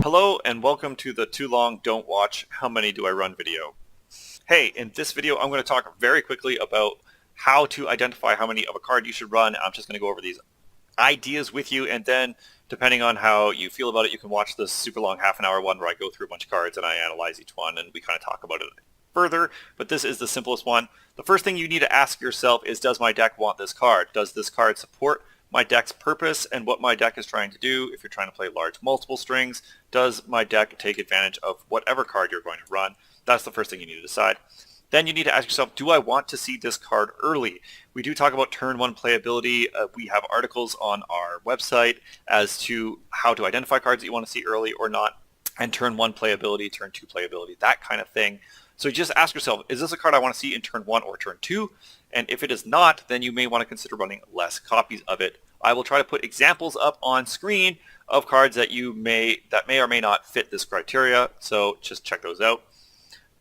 Hello and welcome to the Too Long Don't Watch How Many Do I Run video. Hey, in this video I'm going to talk very quickly about how to identify how many of a card you should run. I'm just going to go over these ideas with you, and then depending on how you feel about it, you can watch this super long half-an-hour one where I go through a bunch of cards and I analyze each one and we kind of talk about it further, but this is the simplest one. The first thing you need to ask yourself is, does my deck want this card? Does this card support my deck's purpose and what my deck is trying to do? If you're trying to play large multiple strings, does my deck take advantage of whatever card you're going to run? That's the first thing you need to decide. Then you need to ask yourself, do I want to see this card early? We do talk about turn one playability. We have articles on our website as to how to identify cards that you want to see early or not, and turn one playability, turn two playability, that kind of thing. So you just ask yourself, is this a card I want to see in turn one or turn two? And if it is not, then you may want to consider running less copies of it. I will try to put examples up on screen of cards that may or may not fit this criteria, so just check those out.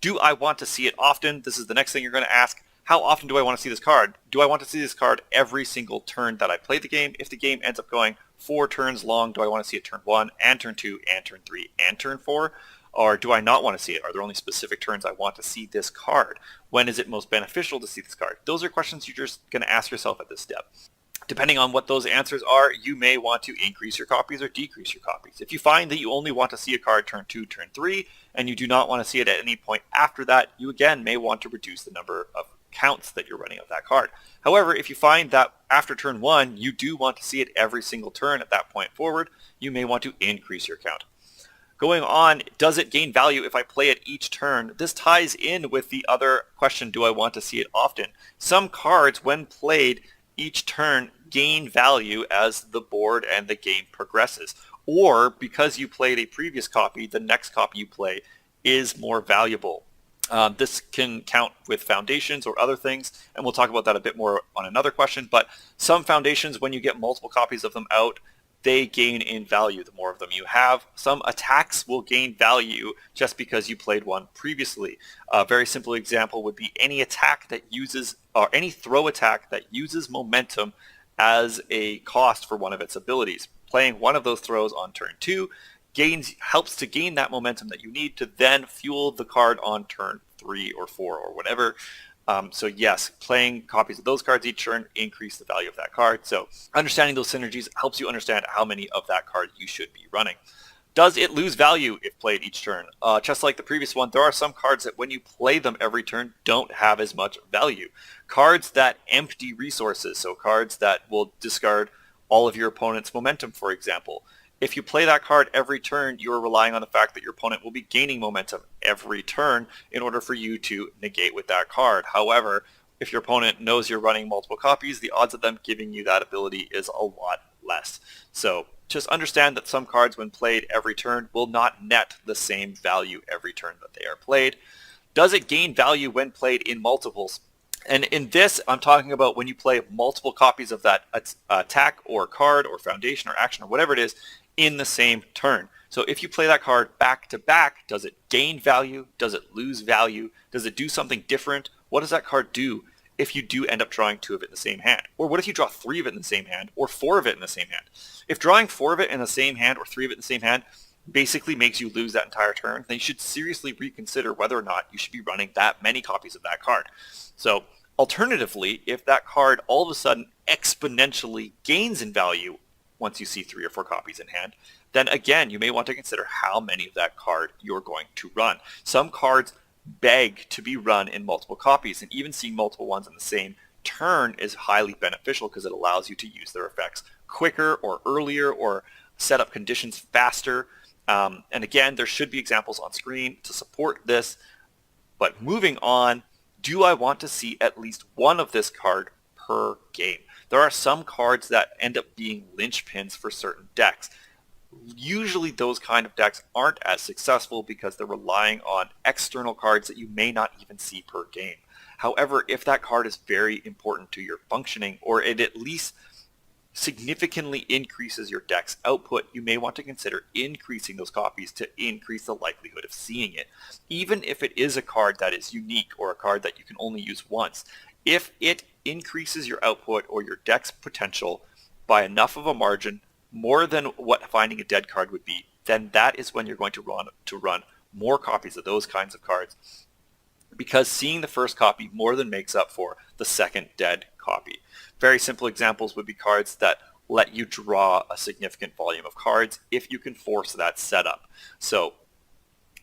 Do I want to see it often? This is the next thing you're going to ask. How often do I want to see this card? Do I want to see this card every single turn that I play the game? If the game ends up going 4 turns long, do I want to see it turn 1 and turn 2 and turn 3 and turn 4? Or do I not want to see it? Are there only specific turns I want to see this card? When is it most beneficial to see this card? Those are questions you're just going to ask yourself at this step. Depending on what those answers are, you may want to increase your copies or decrease your copies. If you find that you only want to see a card turn 2, turn 3, and you do not want to see it at any point after that, you again may want to reduce the number of counts that you're running of that card. However, if you find that after turn 1, you do want to see it every single turn at that point forward, you may want to increase your count. Going on, does it gain value if I play it each turn? This ties in with the other question, do I want to see it often? Some cards, when played each turn, gain value as the board and the game progresses. Or because you played a previous copy, the next copy you play is more valuable. This can count with foundations or other things, and we'll talk about that a bit more on another question, but some foundations, when you get multiple copies of them out, they gain in value the more of them you have. Some attacks will gain value just because you played one previously. A very simple example would be any attack that uses, or any throw attack that uses momentum as a cost for one of its abilities. Playing one of those throws on turn 2 helps to gain that momentum that you need to then fuel the card on turn 3 or 4 or whatever. So yes, playing copies of those cards each turn increase the value of that card. So understanding those synergies helps you understand how many of that card you should be running. Does it lose value if played each turn? Just like the previous one, there are some cards that when you play them every turn don't have as much value. Cards that empty resources, so cards that will discard all of your opponent's momentum, for example. If you play that card every turn, you are relying on the fact that your opponent will be gaining momentum every turn in order for you to negate with that card. However, if your opponent knows you're running multiple copies, the odds of them giving you that ability is a lot less. So just understand that some cards, when played every turn, will not net the same value every turn that they are played. Does it gain value when played in multiples? And in this, I'm talking about when you play multiple copies of that attack or card or foundation or action or whatever it is in the same turn. So if you play that card back to back, does it gain value? Does it lose value? Does it do something different? What does that card do if you do end up drawing 2 of it in the same hand? Or what if you draw 3 of it in the same hand or 4 of it in the same hand? If drawing 4 of it in the same hand or 3 of it in the same hand basically makes you lose that entire turn, then you should seriously reconsider whether or not you should be running that many copies of that card. So alternatively, if that card all of a sudden exponentially gains in value once you see 3 or 4 copies in hand, then again, you may want to consider how many of that card you're going to run. Some cards beg to be run in multiple copies, and even seeing multiple ones in the same turn is highly beneficial because it allows you to use their effects quicker or earlier or set up conditions faster. And again, there should be examples on screen to support this. But moving on, do I want to see at least one of this card per game? There are some cards that end up being linchpins for certain decks. Usually those kind of decks aren't as successful because they're relying on external cards that you may not even see per game. However, if that card is very important to your functioning, or it at least significantly increases your deck's output, you may want to consider increasing those copies to increase the likelihood of seeing it. Even if it is a card that is unique or a card that you can only use once, if it increases your output or your deck's potential by enough of a margin, more than what finding a dead card would be, then that is when you're going to run more copies of those kinds of cards, because seeing the first copy more than makes up for the second dead copy. Very simple examples would be cards that let you draw a significant volume of cards if you can force that setup. So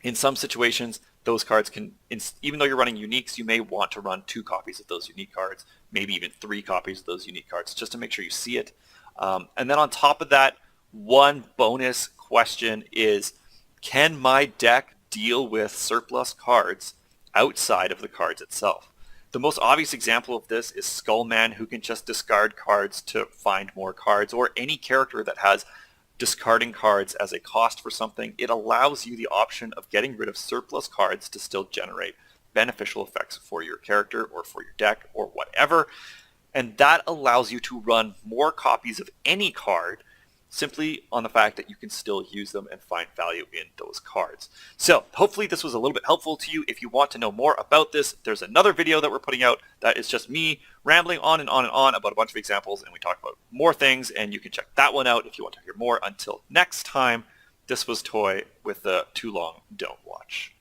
in some situations, those cards can, even though you're running uniques, you may want to run 2 copies of those unique cards, maybe even 3 copies of those unique cards, just to make sure you see it. And then on top of that, one bonus question is, can my deck deal with surplus cards outside of the cards itself? The most obvious example of this is Skullman, who can just discard cards to find more cards, or any character that has discarding cards as a cost for something. It allows you the option of getting rid of surplus cards to still generate beneficial effects for your character or for your deck or whatever. And that allows you to run more copies of any card simply on the fact that you can still use them and find value in those cards. So hopefully this was a little bit helpful to you. If you want to know more about this, there's another video that we're putting out that is just me rambling on and on and on about a bunch of examples, and we talk about more things, and you can check that one out if you want to hear more. Until next time, this was Toy with the Too Long Don't Watch.